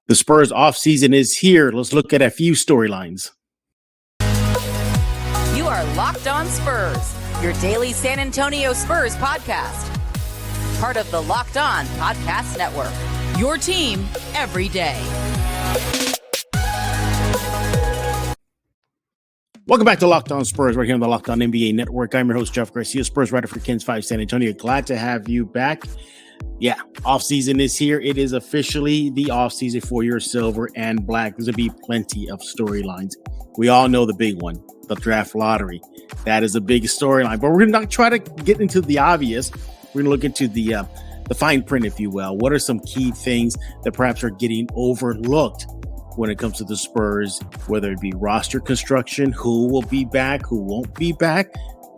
The Spurs offseason is here. Let's look at a few storylines. You are Locked On Spurs, your daily San Antonio Spurs podcast. Part of the Locked On Podcast Network, your team every day. Welcome back to Locked On Spurs. We're here on the Locked On NBA Network. I'm your host, Jeff Garcia, Spurs writer for KENS 5 San Antonio. Glad to have you back. Yeah, offseason is here. It is officially the offseason for your silver and black. There's going to be plenty of storylines. We all know the big one, the draft lottery. That is a big storyline. But we're going to try to get into the obvious. We're going to look into the fine print, if you will. What are some key things that perhaps are getting overlooked when it comes to the Spurs, whether it be roster construction, who will be back, who won't be back?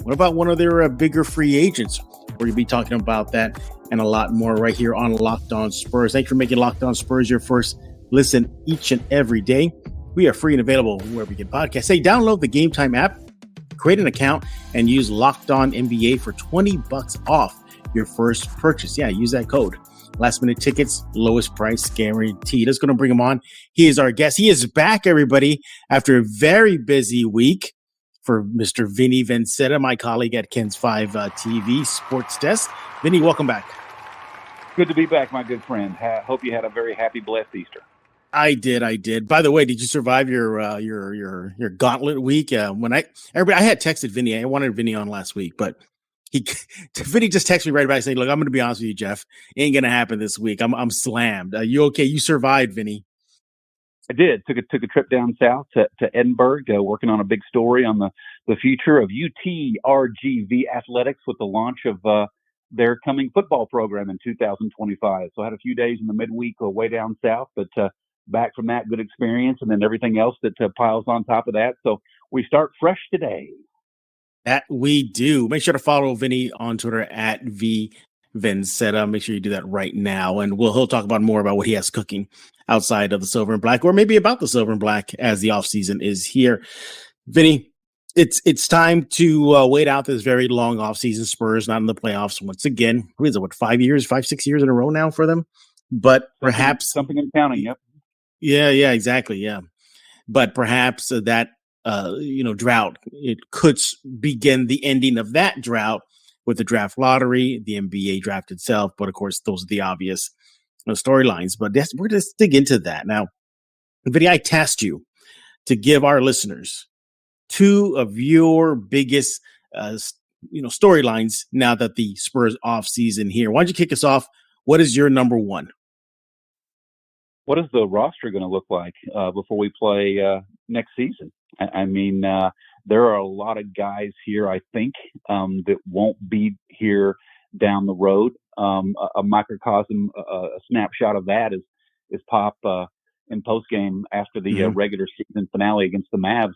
What about one of their bigger free agents? We're going to be talking about that and a lot more right here on Locked On Spurs. Thanks for making Locked On Spurs your first listen each and every day. We are free and available wherever you get podcasts. Hey, download the Game Time app, create an account, and use Locked On NBA for $20 off your first purchase. Yeah, use that code. Last minute tickets, lowest price guaranteed. Let's go and bring him on. He is our guest. He is back, everybody, after a very busy week for Mr. Vinny Vinzetta, my colleague at KENS 5 TV Sports Desk. Vinny, welcome back. Good to be back, my good friend. Hope you had a very happy, blessed Easter. I did. By the way, did you survive your gauntlet week? I had texted Vinny. I wanted Vinny on last week, but Vinny just texted me right back saying, "Look, I'm going to be honest with you, Jeff. It ain't going to happen this week. I'm slammed. You okay? You survived, Vinny." I did. Took a trip down south to Edinburgh, working on a big story on the future of UTRGV athletics with the launch of their coming football program in 2025. So I had a few days in the midweek way down south, but back from that, good experience, and then everything else that piles on top of that. So we start fresh today. That we do. Make sure to follow Vinny on Twitter at Vinzetta. Make sure you do that right now. And he'll talk about more about what he has cooking outside of the silver and black, or maybe about the silver and black as the offseason is here. Vinny, it's time to wait out this very long offseason. Spurs not in the playoffs once again. Who is it? 5 years, 6 years in a row now for them? But perhaps something in counting. Yep. Yeah, exactly. Yeah. But perhaps that drought, it could begin the ending of that drought with the draft lottery, the NBA draft itself. But of course, those are the obvious storylines. But we're going to dig into that. Now, Vinny, I tasked you to give our listeners two of your biggest storylines now that the Spurs offseason here. Why don't you kick us off? What is your number one? What is the roster going to look like before we play next season? I mean, there are a lot of guys here, I think, that won't be here down the road. A microcosm, a snapshot of that is Pop in postgame after the regular season finale against the Mavs,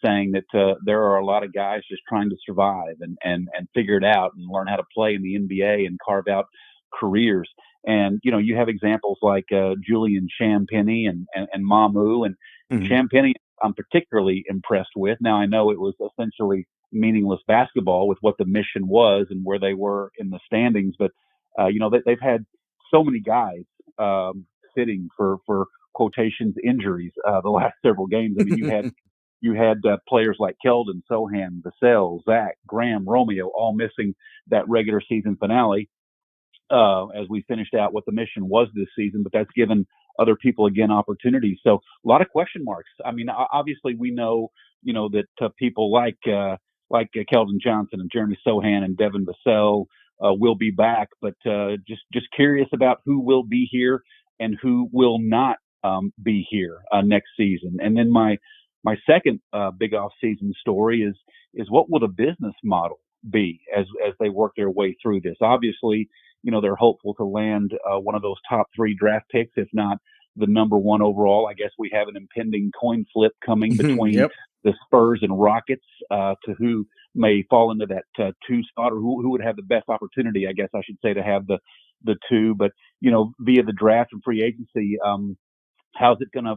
saying that there are a lot of guys just trying to survive and figure it out and learn how to play in the NBA and carve out careers. And, you have examples like Julian Champagnie and Mamu. And Champagnie I'm particularly impressed with. Now, I know it was essentially meaningless basketball with what the mission was and where they were in the standings. But, they've had so many guys sitting for quotations injuries the last several games. I mean, you had players like Keldon, Sohan, Vassell, Zach, Graham, Romeo, all missing that regular season finale as we finished out what the mission was this season. But that's given other people, again, opportunities. So a lot of question marks. I mean, obviously we know, that people like Keldon Johnson and Jeremy Sohan and Devin Vassell will be back. But just curious about who will be here and who will not be here next season. And then my second big off-season story is what will the business model be as they work their way through this? Obviously, they're hopeful to land one of those top 3 draft picks, if not the number 1 overall. I guess we have an impending coin flip coming between the Spurs and Rockets to who may fall into that 2 spot, or who would have the best opportunity, I guess I should say, to have the 2. But, via the draft and free agency, how's it gonna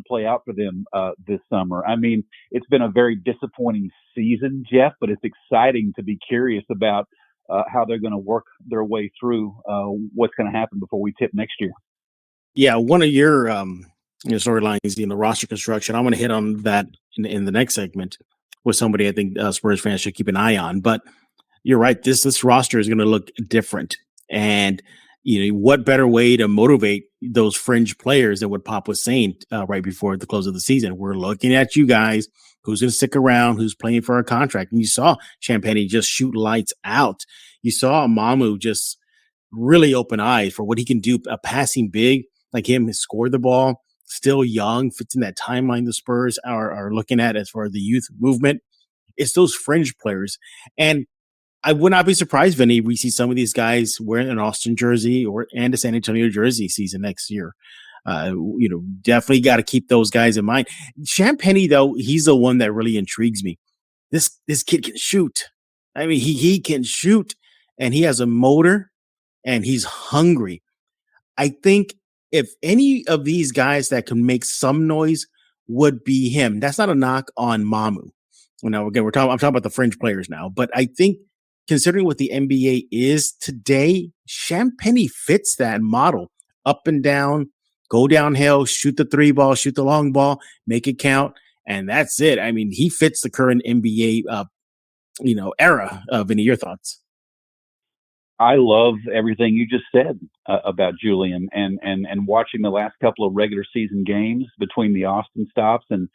play out for them this summer? I mean, it's been a very disappointing season, Jeff, but it's exciting to be curious about how they're going to work their way through what's going to happen before we tip next year. Yeah, one of your storylines, roster construction. I'm going to hit on that in the next segment with somebody I think Spurs fans should keep an eye on. But you're right. This roster is going to look different, and what better way to motivate those fringe players than what Pop was saying right before the close of the season. We're looking at you guys. Who's going to stick around? Who's playing for a contract? And you saw Champagnie just shoot lights out. You saw Mamu just really open eyes for what he can do. A passing big like him has scored the ball. Still young, fits in that timeline the Spurs are looking at as far as the youth movement. It's those fringe players, and I would not be surprised, Vinny, we see some of these guys wearing an Austin jersey and a San Antonio jersey season next year. Definitely got to keep those guys in mind. Champagnie, though, he's the one that really intrigues me. This kid can shoot. I mean, he can shoot, and he has a motor, and he's hungry. I think if any of these guys that can make some noise would be him. That's not a knock on Mamu. Again, I'm talking about the fringe players now, but I think considering what the NBA is today, Champagnie fits that model. Up and down, go downhill, shoot the three ball, shoot the long ball, make it count, and that's it. I mean, he fits the current NBA, era. Vinny, your thoughts? I love everything you just said about Julian, and watching the last couple of regular season games between the Austin stops and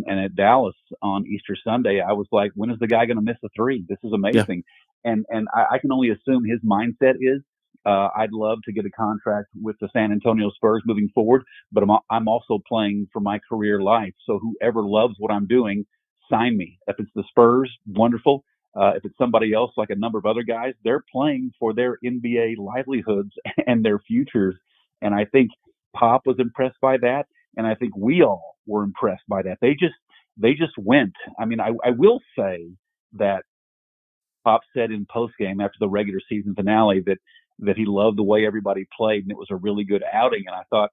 at Dallas on Easter Sunday. I was like, when is the guy going to miss a three? This is amazing. Yeah. And I can only assume his mindset is, I'd love to get a contract with the San Antonio Spurs moving forward, but I'm also playing for my career life. So whoever loves what I'm doing, sign me. If it's the Spurs, wonderful. If it's somebody else, like a number of other guys, they're playing for their NBA livelihoods and their futures. And I think Pop was impressed by that. And I think we all were impressed by that. They just went. I mean, I will say that Pop said in postgame after the regular season finale that he loved the way everybody played and it was a really good outing. And I thought,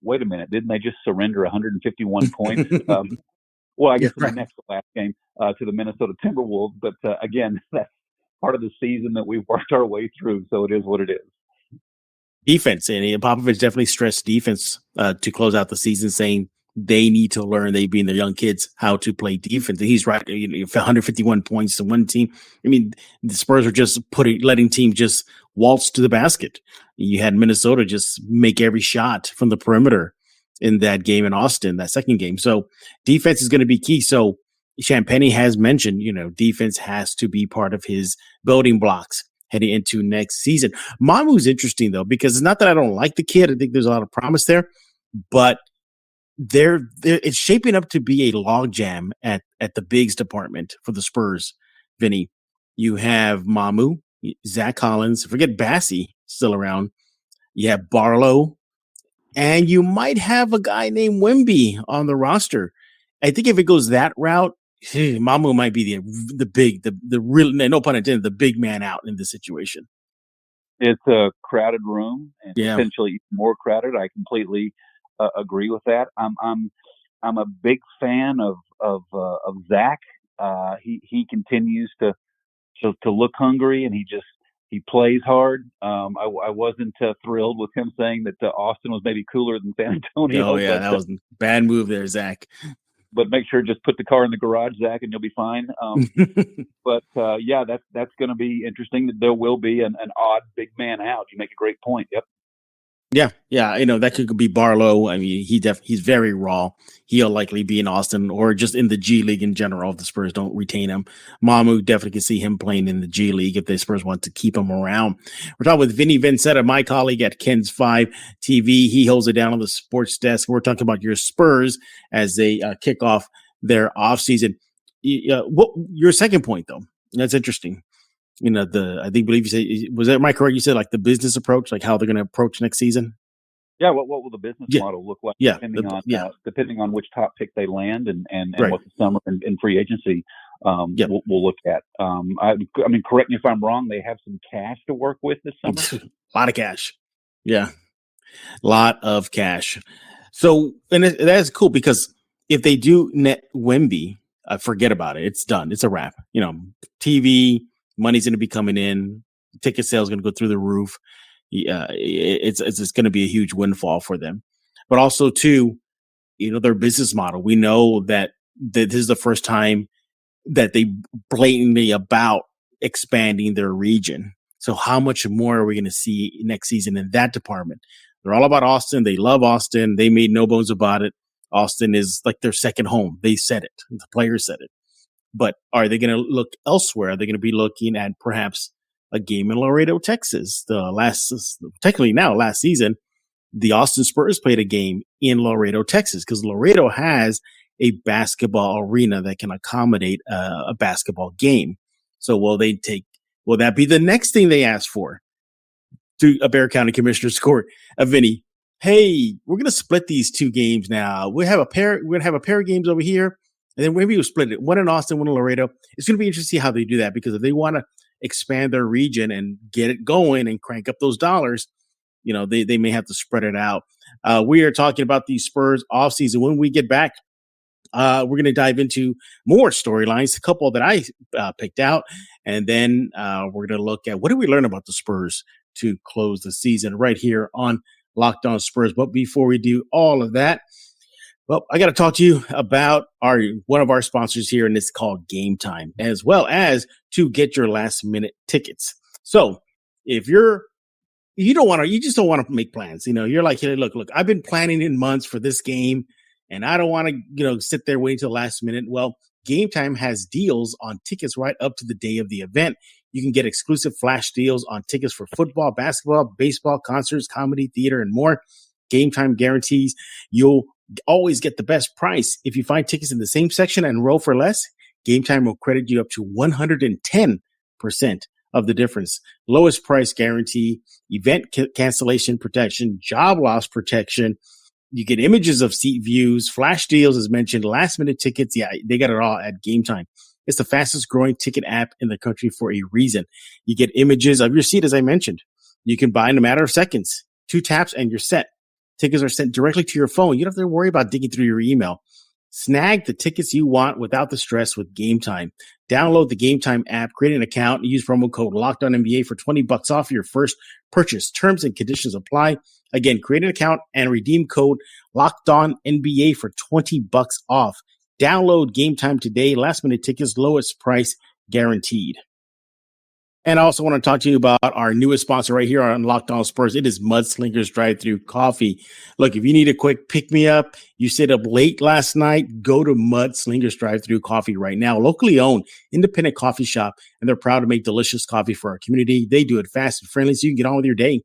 wait a minute, didn't they just surrender 151 points? Well, I guess in the last game to the Minnesota Timberwolves. But again, that's part of the season that we've worked our way through. So it is what it is. Defense, and Popovich definitely stressed defense to close out the season, saying they need to learn, they being the young kids, how to play defense. And he's right. 151 points to one team. I mean, the Spurs are just letting teams just waltz to the basket. You had Minnesota just make every shot from the perimeter in that game in Austin, that second game. So defense is going to be key. So Champagnie has mentioned, defense has to be part of his building blocks heading into next season. Mamu's interesting, though, because it's not that I don't like the kid. I think there's a lot of promise there, but it's shaping up to be a logjam at the bigs department for the Spurs, Vinny. You have Mamu, Zach Collins, forget Bassey still around. You have Barlow, and you might have a guy named Wemby on the roster. I think if it goes that route, Mamu might be the real, no pun intended, the big man out in this situation. It's a crowded room and potentially more crowded. I completely agree with that. I'm a big fan of Zach. He continues to look hungry, and he plays hard. I wasn't thrilled with him saying that Austin was maybe cooler than San Antonio. Oh yeah, that was a bad move there, Zach. But make sure just put the car in the garage, Zach, and you'll be fine. But that's going to be interesting. There will be an odd big man out. You make a great point. Yep. Yeah. That could be Barlow. I mean, he's very raw. He'll likely be in Austin or just in the G League in general if the Spurs don't retain him. Mamu, definitely can see him playing in the G League if the Spurs want to keep him around. We're talking with Vinny Vinzetta, my colleague at Ken's 5 TV. He holds it down on the sports desk. We're talking about your Spurs as they kick off their offseason. Your second point, though, that's interesting. Believe you say, was that, am I correct? You said like the business approach, like how they're going to approach next season. Yeah. What will the business model look like? Depending on which top pick they land and right. What the summer and free agency we'll look at. I mean, correct me if I'm wrong. They have some cash to work with this summer. A lot of cash. Yeah. A lot of cash. So, and that's cool because if they do net Wemby, forget about it. It's done. It's a wrap. TV, money's going to be coming in. Ticket sales going to go through the roof. it's going to be a huge windfall for them. But also, too, their business model. We know that this is the first time that they blatantly about expanding their region. So how much more are we going to see next season in that department? They're all about Austin. They love Austin. They made no bones about it. Austin is like their second home. They said it. The players said it. But are they going to look elsewhere? Are they going to be looking at perhaps a game in Laredo, Texas? Last season, the Austin Spurs played a game in Laredo, Texas, because Laredo has a basketball arena that can accommodate a basketball game. So will that be the next thing they ask for to a Bexar County Commissioner's Court? Vinny, hey, we're going to split these two games now. We're going to have a pair of games over here, and then maybe we'll split it. One in Austin, one in Laredo. It's going to be interesting to see how they do that, because if they want to expand their region and get it going and crank up those dollars, they may have to spread it out. We are talking about the Spurs offseason. When we get back, we're going to dive into more storylines, a couple that I picked out, and then we're going to look at what did we learn about the Spurs to close the season right here on Locked On Spurs. But before we do all of that, well, I got to talk to you about one of our sponsors here, and it's called Game Time, as well as to get your last minute tickets. So if you just don't want to make plans. You're like, hey, look, I've been planning in months for this game, and I don't want to, sit there waiting till the last minute. Well, Game Time has deals on tickets right up to the day of the event. You can get exclusive flash deals on tickets for football, basketball, baseball, concerts, comedy, theater, and more. Game Time guarantees you'll always get the best price. If you find tickets in the same section and enroll for less, Game Time will credit you up to 110% of the difference. Lowest price guarantee, event cancellation protection, job loss protection. You get images of seat views, flash deals, as mentioned, last minute tickets. Yeah, they got it all at Game Time. It's the fastest growing ticket app in the country for a reason. You get images of your seat, as I mentioned. You can buy in a matter of seconds. 2 taps and you're set. Tickets are sent directly to your phone. You don't have to worry about digging through your email. Snag the tickets you want without the stress with Game Time. Download the Game Time app, create an account, and use promo code LOCKEDONNBA for $20 off your first purchase. Terms and conditions apply. Again, create an account and redeem code LOCKEDONNBA for $20 off. Download Game Time today. Last minute tickets, lowest price guaranteed. And I also want to talk to you about our newest sponsor right here on Locked On Spurs. It is Mudslingers Drive-Thru Coffee. Look, if you need a quick pick-me-up, you stayed up late last night, go to Mudslingers Drive-Thru Coffee right now. Locally owned, independent coffee shop, and they're proud to make delicious coffee for our community. They do it fast and friendly so you can get on with your day.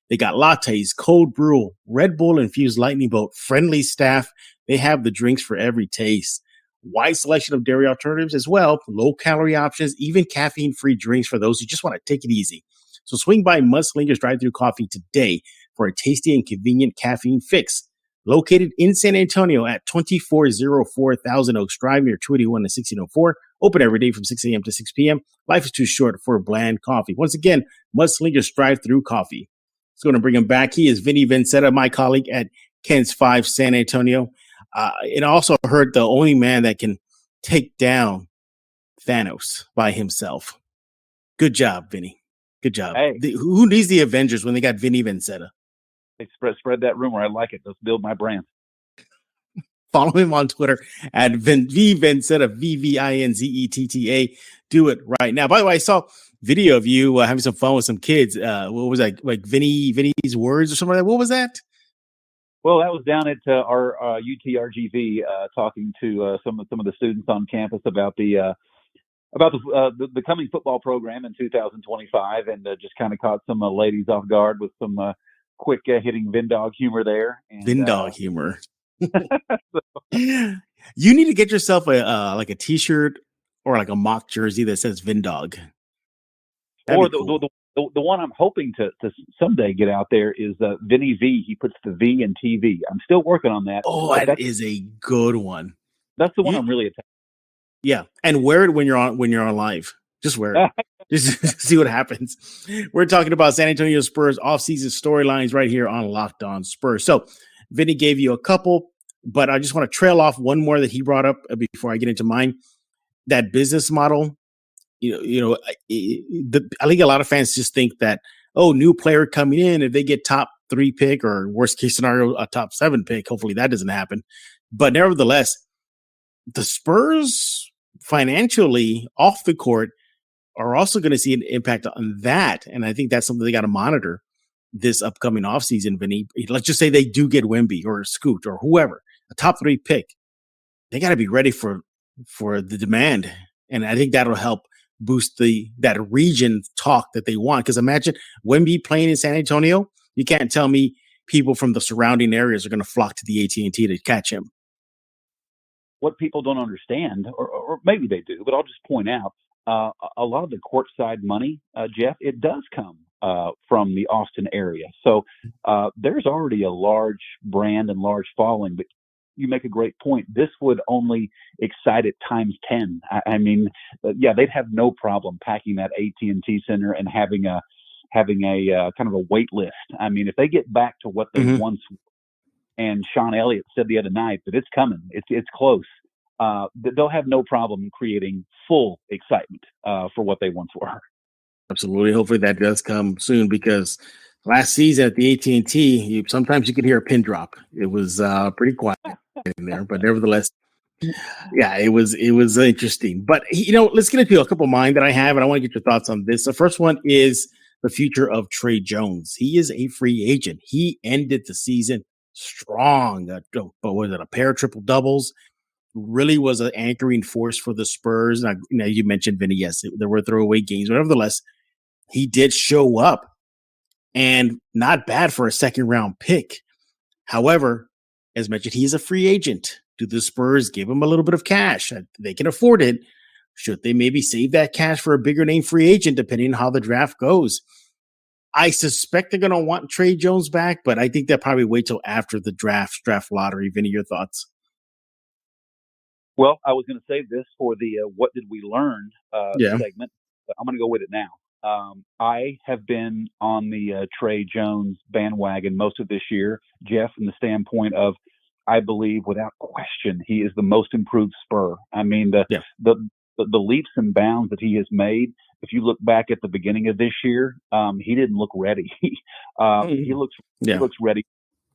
They got lattes, cold brew, Red Bull infused lightning bolt, friendly staff. They have the drinks for every taste. Wide selection of dairy alternatives as well, low-calorie options, even caffeine-free drinks for those who just want to take it easy. So swing by Mudslingers Drive-Thru Coffee today for a tasty and convenient caffeine fix. Located in San Antonio at 2404 Thousand Oaks Drive near 281 and 1604. Open every day from 6 a.m. to 6 p.m. Life is too short for bland coffee. Once again, Mudslingers Drive-Thru Coffee. It's going to bring him back. He is Vinny Vinzetta, my colleague at Ken's 5 San Antonio. And I also heard the only man that can take down Thanos by himself. Good job, Vinny. Good job. Hey. Who needs the Avengers when they got Vinny Vinzetta? They spread that rumor. I like it. Let's build my brand. Follow him on Twitter at Vinzetta, VVINZETTA. Do it right now. By the way, I saw video of you having some fun with some kids. What was that? Like Vinny's words or something like that? What was that? Well, that was down at our UTRGV, talking to some of the students on campus about the coming football program in 2025, and just kind of caught some ladies off guard with some quick hitting Vindog humor there. And, Vindog humor. You need to get yourself a T-shirt or like a mock jersey that says Vindog. Or the one I'm hoping to someday get out there is Vinny V. He puts the V in TV. I'm still working on that. Oh, that is a good one. That's the one I'm really attached. Yeah, and wear it when you're on live. Just wear it. Just see what happens. We're talking about San Antonio Spurs offseason storylines right here on Locked On Spurs. So Vinny gave you a couple, but I just want to trail off one more that he brought up before I get into mine. That business model. I think a lot of fans just think that, oh, new player coming in, if they get top 3 pick or worst case scenario, a top 7 pick, hopefully that doesn't happen. But nevertheless, the Spurs financially off the court are also going to see an impact on that. And I think that's something they got to monitor this upcoming offseason, Vinny. Let's just say they do get Wemby or Scoot or whoever, a top 3 pick. They got to be ready for the demand. And I think that'll help boost that region talk that they want. Because imagine Wemby playing in San Antonio. You can't tell me people from the surrounding areas are going to flock to the AT&T to catch him. What people don't understand, or maybe they do, but I'll just point out, a lot of the courtside money, Jeff, it does come from the Austin area. So there's already a large brand and large following, but you make a great point. This would only excite it times 10. I mean, they'd have no problem packing that AT&T Center and having a kind of a wait list. I mean, if they get back to what they once, and Sean Elliott said the other night that it's coming, it's close. They'll have no problem creating full excitement for what they once were. Absolutely. Hopefully that does come soon, because last season at the AT&T, sometimes you could hear a pin drop. It was pretty quiet in there, but nevertheless, yeah, it was interesting. But let's get into a couple of mine that I have, and I want to get your thoughts on this. The first one is the future of Trey Jones. He is a free agent. He ended the season strong. But was it a pair of triple doubles? Really was an anchoring force for the Spurs. Now, you mentioned Vinny. Yes, there were throwaway games, but nevertheless, he did show up, and not bad for a second round pick. However, as mentioned, he's a free agent. Do the Spurs give him a little bit of cash? They can afford it. Should they maybe save that cash for a bigger name free agent, depending on how the draft goes? I suspect they're going to want Trey Jones back, but I think they'll probably wait till after the draft lottery. Vinny, your thoughts? Well, I was going to save this for the what did we learn segment, but I'm going to go with it now. I have been on the Trey Jones bandwagon most of this year, Jeff, from the standpoint of I believe without question he is the most improved Spur. I mean, the leaps and bounds that he has made. If you look back at the beginning of this year, he didn't look ready. He looks ready.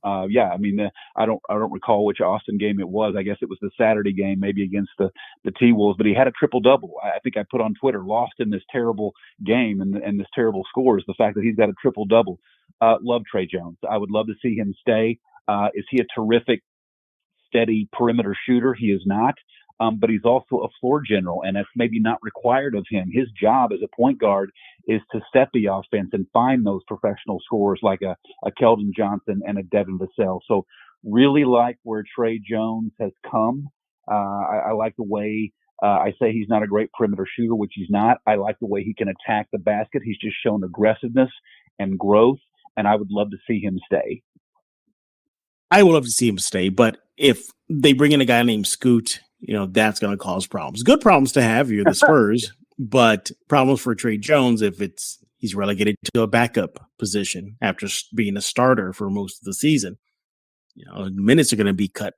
I mean, I don't recall which Austin game it was. I guess it was the Saturday game, maybe against the T-Wolves. But he had a triple double. I think I put on Twitter, lost in this terrible game and this terrible score is the fact that he's got a triple double. Love Trey Jones. I would love to see him stay. Is he a terrific, steady perimeter shooter? He is not. But he's also a floor general, and that's maybe not required of him. His job as a point guard is to set the offense and find those professional scorers like a Keldon Johnson and a Devin Vassell. So really like where Trey Jones has come. I like the way I say he's not a great perimeter shooter, which he's not. I like the way he can attack the basket. He's just shown aggressiveness and growth, and I would love to see him stay. I would love to see him stay, but if they bring in a guy named Scoot, that's going to cause problems. Good problems to have. You're the Spurs, but problems for Trey Jones if he's relegated to a backup position after being a starter for most of the season. Minutes are going to be cut.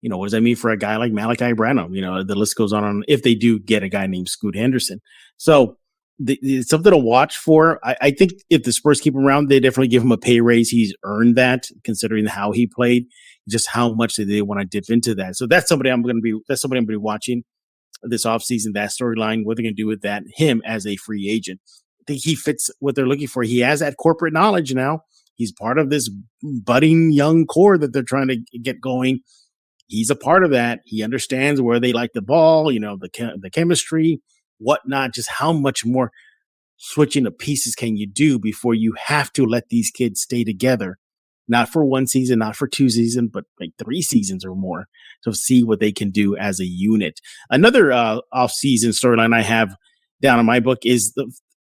What does that mean for a guy like Malachi Branham? The list goes on if they do get a guy named Scoot Henderson. So it's something to watch for. I think if the Spurs keep him around, they definitely give him a pay raise. He's earned that, considering how he played. Just how much do they want to dip into that? So that's somebody I'm going to be watching this offseason, that storyline, what they're going to do with that, him as a free agent. I think he fits what they're looking for. He has that corporate knowledge now. He's part of this budding young core that they're trying to get going. He's a part of that. He understands where they like the ball, the chemistry, whatnot, just how much more switching of pieces can you do before you have to let these kids stay together. Not for one season, not for 2 seasons, but like 3 seasons or more to see what they can do as a unit. Another off-season storyline I have down in my book is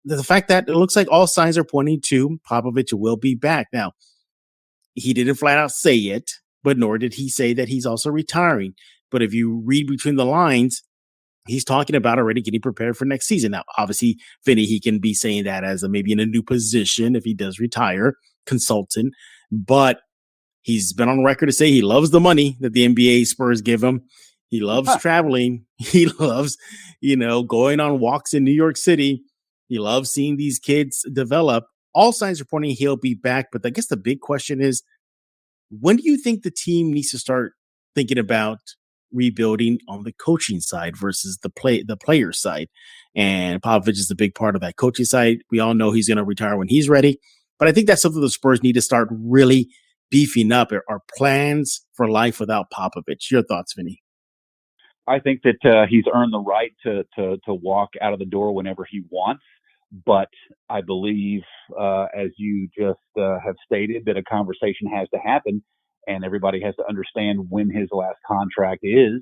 the fact that it looks like all signs are pointing to Popovich will be back. Now, he didn't flat out say it, but nor did he say that he's also retiring. But if you read between the lines, he's talking about already getting prepared for next season. Now, obviously, Vinny, he can be saying that as maybe in a new position if he does retire, consultant. But he's been on record to say he loves the money that the NBA Spurs give him. He loves traveling. He loves, going on walks in New York City. He loves seeing these kids develop. all signs are pointing he'll be back. But I guess the big question is, when do you think the team needs to start thinking about rebuilding on the coaching side versus the player side? And Popovich is a big part of that coaching side. We all know he's going to retire when he's ready. But I think that's something the Spurs need to start really beefing up. Are plans for life without Popovich? Your thoughts, Vinny? I think that he's earned the right to walk out of the door whenever he wants. But I believe, as you just have stated, that a conversation has to happen, and everybody has to understand when his last contract is.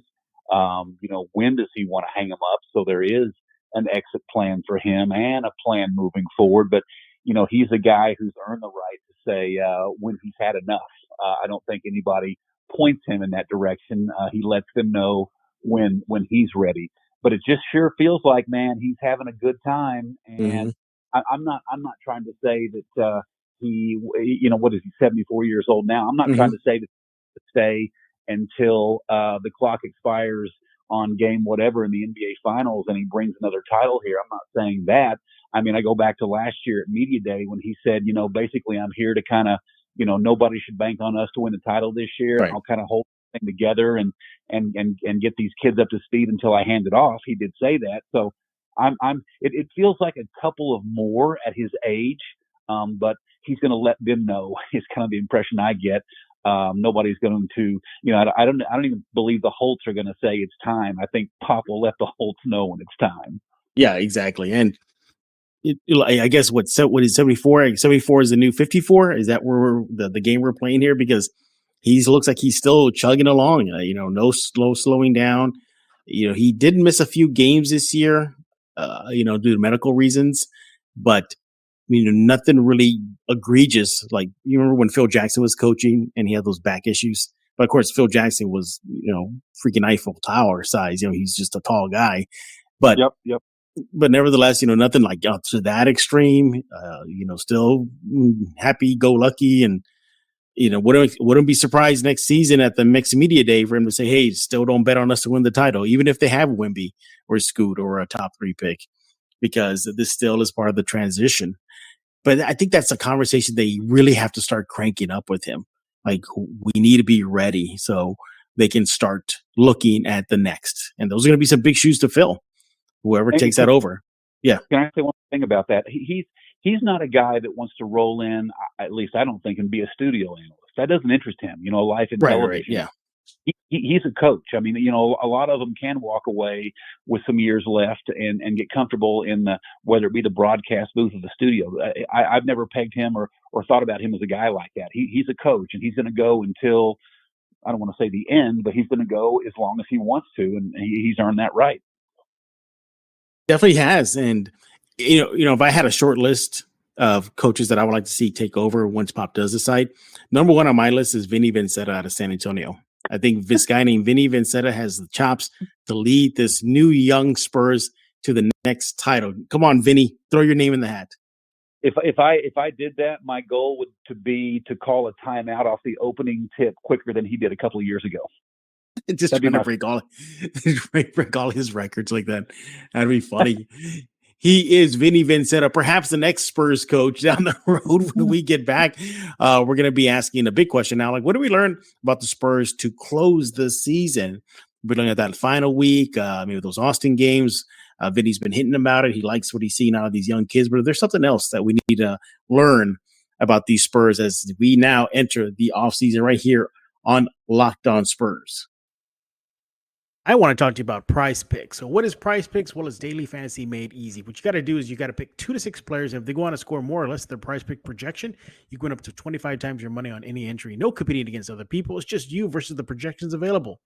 When does he want to hang him up? So there is an exit plan for him and a plan moving forward. But he's a guy who's earned the right to say when he's had enough. I don't think anybody points him in that direction. He lets them know when he's ready. But it just sure feels like, man, he's having a good time. And I'm not trying to say that he, what is he, 74 years old now? I'm not trying to say that to stay until the clock expires on game whatever in the NBA Finals and he brings another title here. I'm not saying that. I mean, I go back to last year at Media Day when he said, basically I'm here to kind of, nobody should bank on us to win the title this year. Right. I'll kind of hold the thing together and get these kids up to speed until I hand it off. He did say that. So it feels like a couple of more at his age, but he's going to let them know is kind of the impression I get. Nobody's going to, I don't even believe the Holts are going to say it's time. I think Pop will let the Holts know when it's time. Yeah, exactly. And I guess what is 74? 74 is the new 54. Is that where the game we're playing here? Because he looks like he's still chugging along. No slowing down. He did miss a few games this year, due to medical reasons, but nothing really egregious. Like, you remember when Phil Jackson was coaching and he had those back issues? But of course, Phil Jackson was, freaking Eiffel Tower size. He's just a tall guy. But Yep. But nevertheless, nothing like up to that extreme. Still happy go lucky, and wouldn't be surprised next season at the next media day for him to say, "Hey, still don't bet on us to win the title, even if they have Wemby or Scoot or a top 3 pick, because this still is part of the transition." But I think that's a conversation they really have to start cranking up with him. Like, we need to be ready so they can start looking at the next, and those are going to be some big shoes to fill. Whoever takes that over. Yeah. Can I say one thing about that? He's not a guy that wants to roll in, at least I don't think, and be a studio analyst. That doesn't interest him, life in television. Right, yeah. He's a coach. I mean, a lot of them can walk away with some years left and get comfortable in whether it be the broadcast booth or the studio. I've never pegged him or thought about him as a guy like that. He's a coach, and he's going to go until, I don't want to say the end, but he's going to go as long as he wants to, and he's earned that right. Definitely has. And, if I had a short list of coaches that I would like to see take over once Pop does decide, number one on my list is Vinny Vinzetta out of San Antonio. I think this guy named Vinny Vinzetta has the chops to lead this new young Spurs to the next title. Come on, Vinny, throw your name in the hat. If I did that, my goal would be to call a timeout off the opening tip quicker than he did a couple of years ago. Just trying to break all his records like that. That'd be funny. He is Vinny Vinzetta, perhaps the next Spurs coach down the road when we get back. We're going to be asking a big question now. Like, what do we learn about the Spurs to close the season? We're looking at that final week, maybe those Austin games. Vinny's been hitting about it. He likes what he's seeing out of these young kids, but there's something else that we need to learn about these Spurs as we now enter the offseason right here on Locked On Spurs. I want to talk to you about PrizePicks. So what is PrizePicks? Well, it's daily fantasy made easy. What you got to do is you got to pick 2 to 6 players. And if they go on to score more or less their PrizePick projection, you can win up to 25 times your money on any entry. No competing against other people. It's just you versus the projections available.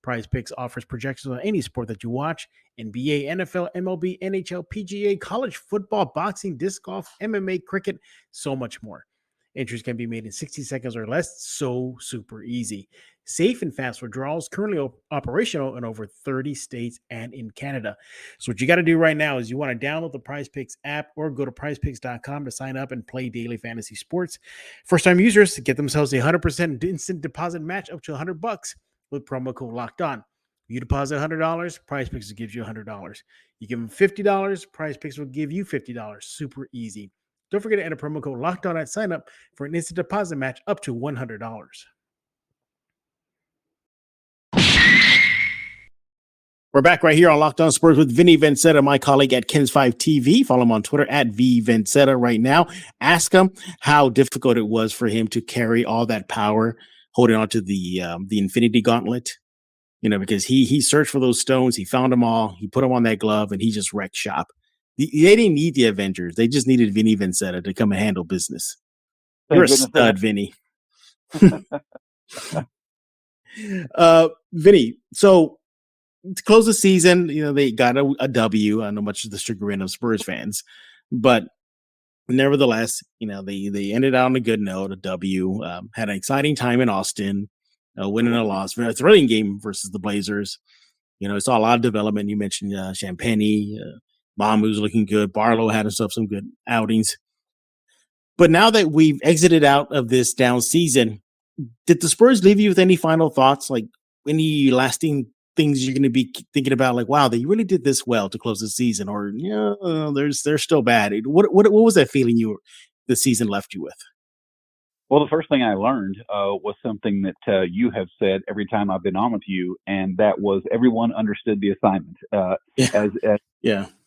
PrizePicks offers projections on any sport that you watch: NBA, NFL, MLB, NHL, PGA, college football, boxing, disc golf, MMA, cricket, so much more. Entries can be made in 60 seconds or less. So super easy. Safe and fast withdrawals, currently operational in over 30 states and in Canada. So what you got to do right now is you want to download the PrizePicks app or go to prizepicks.com to sign up and play daily fantasy sports. First-time users get themselves a 100% instant deposit match up to $100 with promo code Locked On. You deposit $100, PrizePicks will give you $100. You give them $50, PrizePicks will give you $50. Super easy. Don't forget to enter promo code Locked On at sign up for an instant deposit match up to $100. We're back right here on Locked On Spurs with Vinny Vinzetta, my colleague at Kens5TV. Follow him on Twitter at VVinzetta right now. Ask him how difficult it was for him to carry all that power, holding on to the Infinity Gauntlet. You know, because he searched for those stones, he found them all, he put them on that glove, and he just wrecked shop. They didn't need the Avengers; they just needed Vinny Vinzetta to come and handle business. You're a stud, Vinny. Vinny, so to close the season, you know, they got a W. I know much of the chagrin of Spurs fans, but nevertheless, you know, they ended out on a good note, a W. Had an exciting time in Austin, winning a loss, a thrilling game versus the Blazers. You know, it's saw a lot of development. You mentioned Champagny, Mamu's looking good. Barlow had himself some good outings. But now that we've exited out of this down season, did the Spurs leave you with any final thoughts, like any lasting things you're going to be thinking about, like, wow, they really did this well to close the season, or they're still bad? What was that feeling the season left you with? Well, the first thing I learned was something that you have said every time I've been on with you, and that was everyone understood the assignment.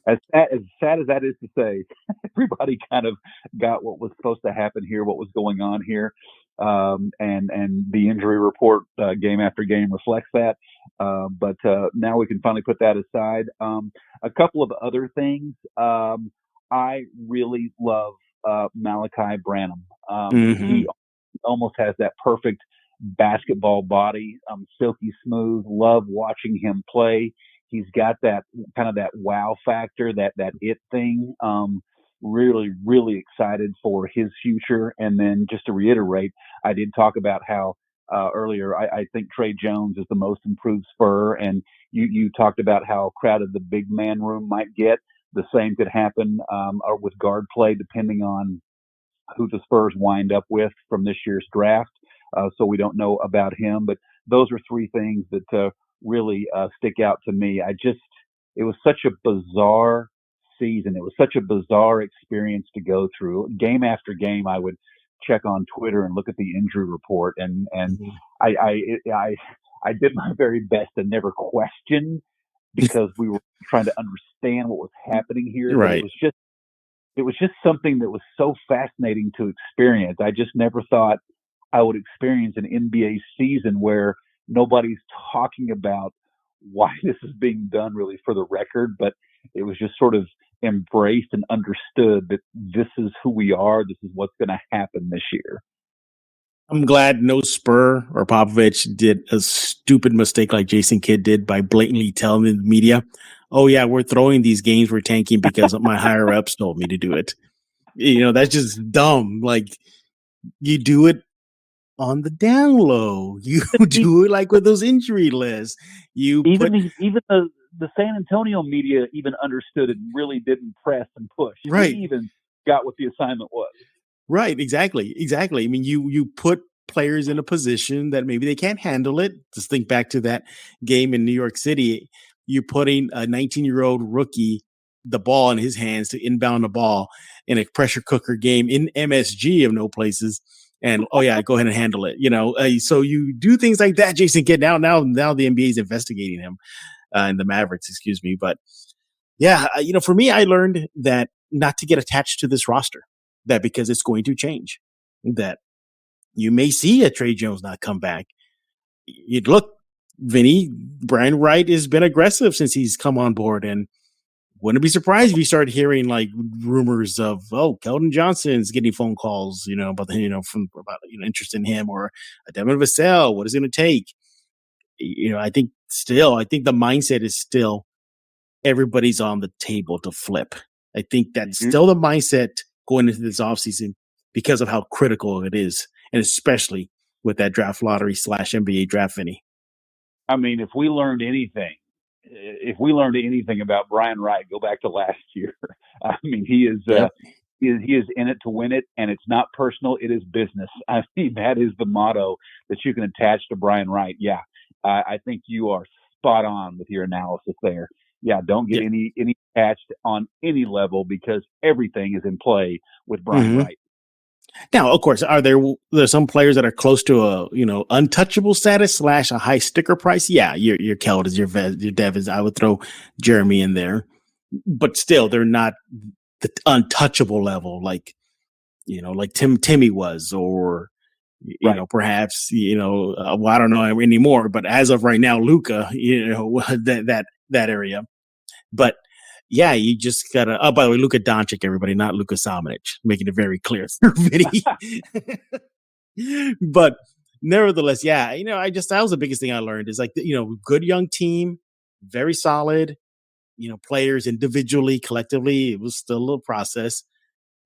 As sad as that is to say, everybody kind of got what was supposed to happen here, what was going on here, and the injury report game after game reflects that. But now we can finally put that aside. A couple of other things. I really love Malachi Branham. He almost has that perfect basketball body, silky smooth. Love watching him play. He's got that kind of that wow factor, that it thing. Really, really excited for his future. And then just to reiterate, I did talk about how earlier I think Trey Jones is the most improved Spur, and you talked about how crowded the big man room might get. The same could happen or with guard play, depending on who the Spurs wind up with from this year's draft. So we don't know about him, but those are three things that really stick out to me. It was such a bizarre season. It was such a bizarre experience to go through. Game after game, I would check on Twitter and look at the injury report, and I did my very best to never question, because we were trying to understand what was happening here. Right. It was just something that was so fascinating to experience. I just never thought I would experience an NBA season where nobody's talking about why this is being done really for the record, but it was just sort of embraced and understood that this is who we are. This is what's going to happen this year. I'm glad no Spur or Popovich did a stupid mistake like Jason Kidd did by blatantly telling the media, oh yeah, we're throwing these games, we're tanking because my higher ups told me to do it. You know, that's just dumb. Like, you do it on the down low. You do it like with those injury lists. Even the San Antonio media even understood it and really didn't press and push. Right. They even got what the assignment was. Right. Exactly. I mean, you put players in a position that maybe they can't handle it. Just think back to that game in New York City. You're putting a 19-year-old rookie the ball in his hands to inbound the ball in a pressure cooker game in MSG of no places. And, oh yeah, go ahead and handle it. You know, so you do things like that, Jason Kidd. Now the NBA is investigating him and the Mavericks, excuse me. But yeah, you know, for me, I learned that not to get attached to this roster, that because it's going to change, that you may see a Trey Jones not come back. You'd look, Vinny, Brian Wright has been aggressive since he's come on board, and wouldn't be surprised if you start hearing like rumors of, oh, Keldon Johnson's getting phone calls, you know, about interest in him, or a Devin Vassell. What is it going to take? You know, I think the mindset is still everybody's on the table to flip. I think that's still the mindset going into this offseason because of how critical it is, and especially with that draft lottery / NBA draft, Vinny. I mean, if we learned anything about Brian Wright, go back to last year. I mean, he is in it to win it, and it's not personal; it is business. I mean, that is the motto that you can attach to Brian Wright. Yeah, I think you are spot on with your analysis there. Yeah, don't get any attached on any level because everything is in play with Brian Wright. Now, of course, there's some players that are close to a untouchable status / a high sticker price? Yeah, your Keldons, your Devins. I would throw Jeremy in there, but still, they're not the untouchable level like Timmy was, or perhaps well, I don't know anymore. But as of right now, Luka, that area, but. Yeah, you just gotta. Oh, by the way, Luka Doncic, everybody, not Luka Samanic, making it very clear through Vinny. But nevertheless, yeah, that was the biggest thing I learned is good young team, very solid, players individually, collectively. It was still a little process,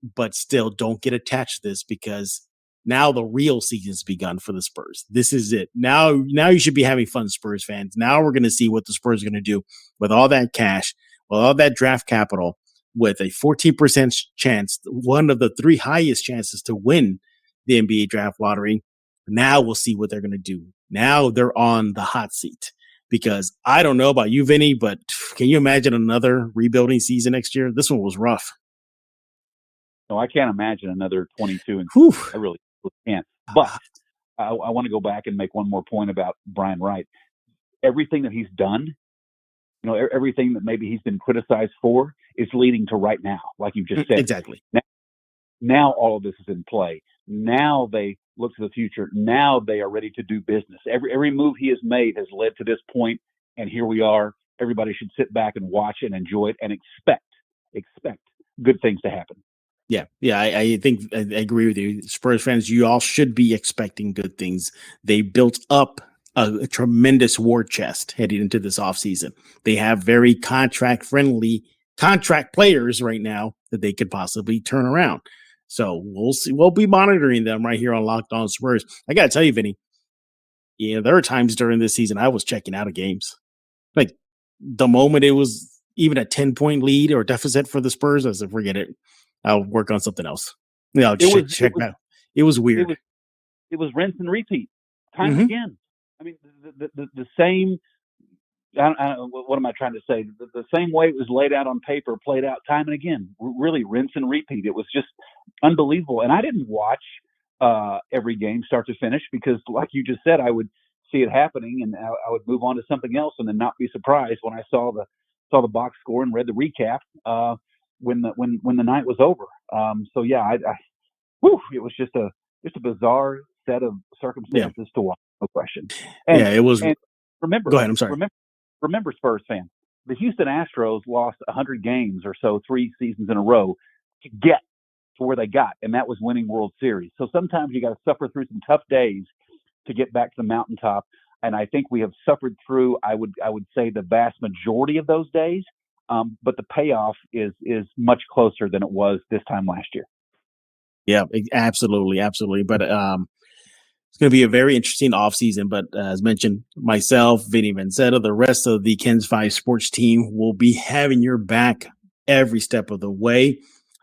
but still don't get attached to this because now the real season's begun for the Spurs. This is it. Now you should be having fun, Spurs fans. Now we're going to see what the Spurs are going to do with all that cash, with all that draft capital, with a 14% chance, one of the 3 highest chances to win the NBA draft lottery. Now we'll see what they're going to do. Now they're on the hot seat because I don't know about you, Vinny, but can you imagine another rebuilding season next year? This one was rough. No, I can't imagine another 22 and I really can't. But I want to go back and make one more point about Brian Wright. Everything that he's done, everything that maybe he's been criticized for is leading to right now, like you just said. Exactly. Now all of this is in play. Now they look to the future. Now they are ready to do business. Every move he has made has led to this point, and here we are. Everybody should sit back and watch and enjoy it and expect good things to happen. Yeah, I think I agree with you. Spurs fans, you all should be expecting good things. They built up a tremendous war chest heading into this offseason. They have very contract-friendly contract players right now that they could possibly turn around. So we'll see. We'll be monitoring them right here on Locked On Spurs. I got to tell you, Vinny, there are times during this season I was checking out of games. Like the moment it was even a 10-point lead or deficit for the Spurs, I said, forget it. I'll work on something else. Check out. It was weird. It was rinse and repeat, time and again. I mean, the same. What am I trying to say? The same way it was laid out on paper, played out time and again. Really, rinse and repeat. It was just unbelievable. And I didn't watch every game start to finish because, like you just said, I would see it happening and I would move on to something else and then not be surprised when I saw the box score and read the recap when the night was over. So yeah, it was just a bizarre set of circumstances to watch. No question. It was. And remember, go ahead. I'm sorry. Remember, Spurs fans, the Houston Astros lost 100 games or so 3 seasons in a row to get to where they got, and that was winning World Series. So sometimes you got to suffer through some tough days to get back to the mountaintop. And I think we have suffered through, I would say, the vast majority of those days. But the payoff is much closer than it was this time last year. Yeah, absolutely. But it's going to be a very interesting offseason. But as mentioned, myself, Vinny Vinzetta, the rest of the Ken's 5 Sports team will be having your back every step of the way.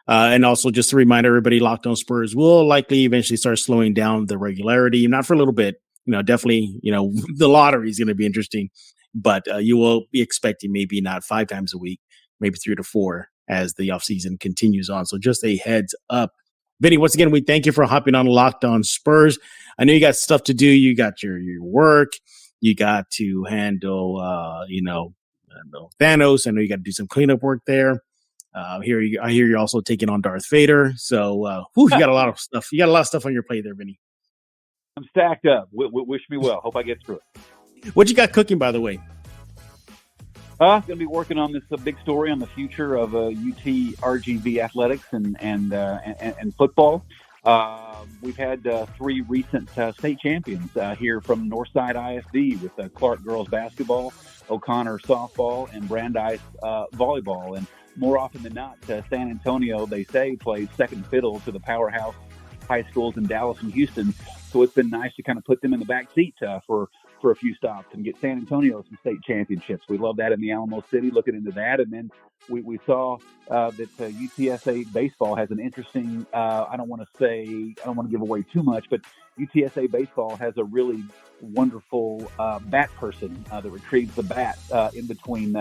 And also just to remind everybody, Locked On Spurs will likely eventually start slowing down the regularity, not for a little bit. Definitely, the lottery is going to be interesting. But you will be expecting maybe not 5 times a week, maybe 3 to 4 as the offseason continues on. So just a heads up. Vinny, once again, we thank you for hopping on Locked On Spurs. I know you got stuff to do. You got your work. You got to handle, Thanos. I know you got to do some cleanup work there. I hear you're also taking on Darth Vader. So you got a lot of stuff. You got a lot of stuff on your plate there, Vinny. I'm stacked up. Wish me well. Hope I get through it. What you got cooking, by the way? Going to be working on this big story on the future of UT RGV athletics and football. We've had 3 recent state champions here from Northside ISD with Clark girls basketball, O'Connor softball, and Brandeis volleyball. And more often than not, San Antonio, they say, plays second fiddle to the powerhouse high schools in Dallas and Houston. So it's been nice to kind of put them in the back seat for a few stops and get San Antonio some state championships. We love that in the Alamo City, looking into that. And then we saw that UTSA baseball has an interesting, I don't want to give away too much, but UTSA baseball has a really wonderful bat person that retrieves the bat in between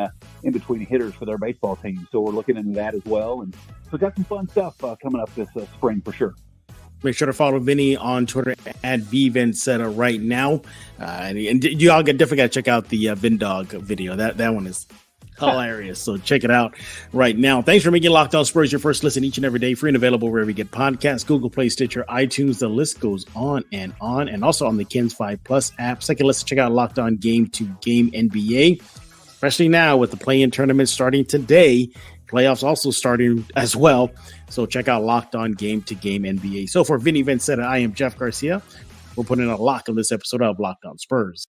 hitters for their baseball team. So we're looking into that as well. And so we've got some fun stuff coming up this spring for sure. Make sure to follow Vinny on Twitter at Vinzetta right now. And you all definitely got to check out the Vindog video. That one is hilarious. So check it out right now. Thanks for making Locked On Spurs your first listen each and every day. Free and available wherever you get podcasts, Google Play, Stitcher, iTunes. The list goes on. And also on the Kins 5 Plus app. Second, let's check out Locked On Game to Game NBA, especially now with the play-in tournament starting today. Playoffs also starting as well. So check out Locked On Game to Game NBA. So for Vinny Vinzetta, I am Jeff Garcia. We're putting a lock on this episode of Locked On Spurs.